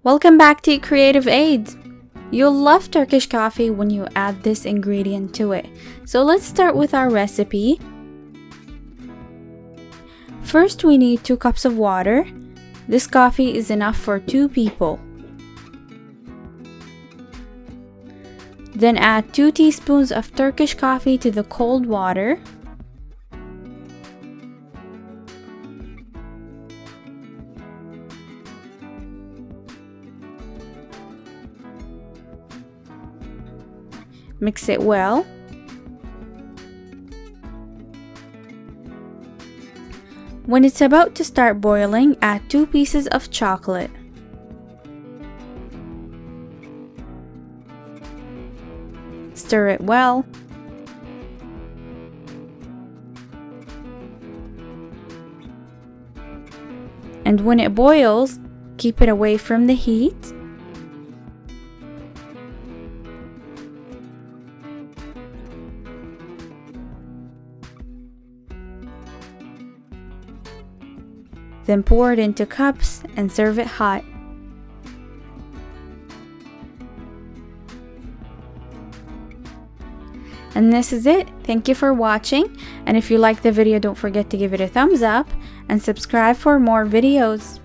Welcome back to eCreativeAid. You'll love Turkish coffee when you add this ingredient to it. So let's start with our recipe. First, we need 2 cups of water. This coffee is enough for 2 people. Then add 2 teaspoons of Turkish coffee to the cold water. Mix it well. When it's about to start boiling, add 2 pieces of chocolate. Stir it well. And when it boils, keep it away from the heat. Then pour it into cups and serve it hot. And this is it. Thank you for watching. And if you liked the video, don't forget to give it a thumbs up and subscribe for more videos.